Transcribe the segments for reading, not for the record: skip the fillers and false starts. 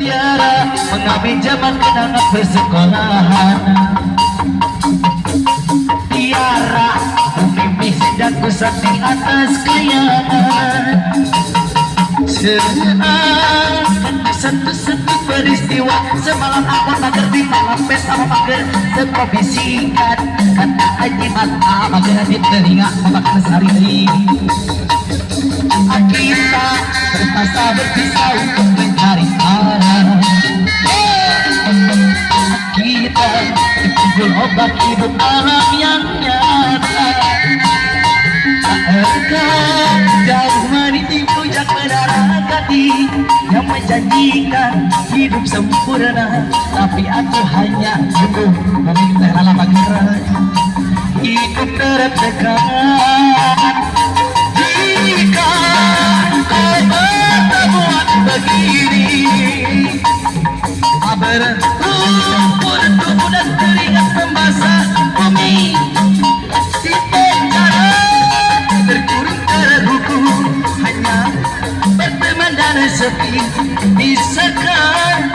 Tiara mengambil zaman kenangan persekolahan. Tiara mimpi sejak besar di atas kayangan. Seakan satu-satu peristiwa semalam aku tak ngerti malam pesta memager sebuah bisikan kata ajimat mager di telinga memakan sari-sari. Kita terpaksa berpisah untuk mencari arah. Kita dipukul obat hidup alam yang nyata. Engkau jauh meniti puncak menara hati yang menjanjikan hidup sempurna, tapi aku hanya cukup meminta lama gerak hidup tertekan. Jika kau berbuat begini, berlumpur tubuh dan keringat membasah bumi. Di penjara terkurung terhukum, hanya berteman dan sepi. Bisakah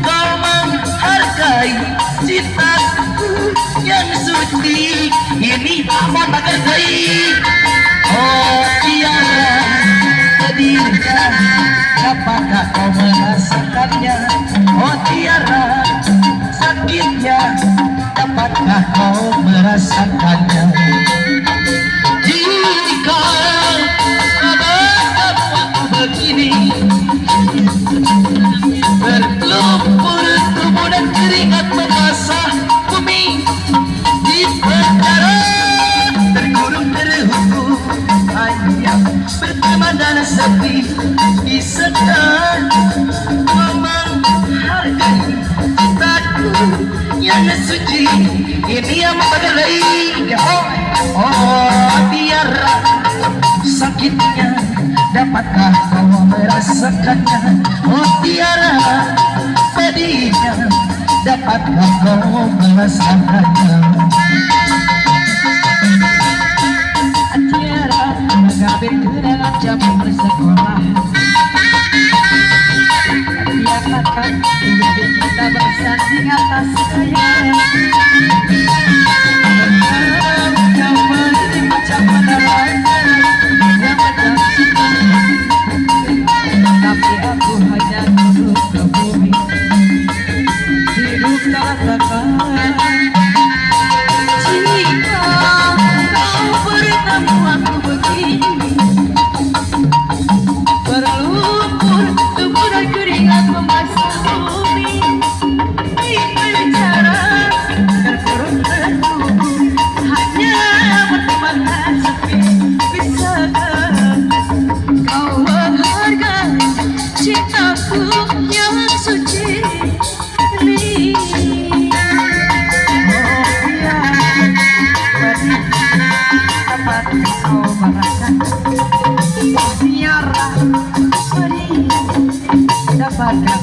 kau menghargai cintaku yang suci ini amat tak hargai? Oh Tiara, pedihnya apakah kau merasakannya? Oh Tiara, sakitnya dapatkah kau merasakannya? Jika aku begini, berlumpur tubuh dan keringat membasah bumi. Di penjara terkurung terhukum, hanya berteman dan sepi. Bisakah kau menghargai cintaku yang suci ini yang memperlai? Oh Tiara, sakitnya dapatkah kau merasakannya? Oh Tiara, pedihnya dapatkah kau merasakannya? Tiara mengambil kenangan zaman bersekolah. Dia katakan mimpi kita bersanding atas kayangan. Kau menjadi macam menara yang menjanjikan, tapi aku hanya duduk ke bumi hidup tertekan. Jika kau bertemu aku begini, berlumpur tubuh dan keringat membasah bumi. Di penjara terkurung terhukum, hanya berteman dan sepi. Bisakah kau menghargai cintaku yang suci ini? Oh Tiara, dapatkah kau merasakan? Oh Tiara, dapatkah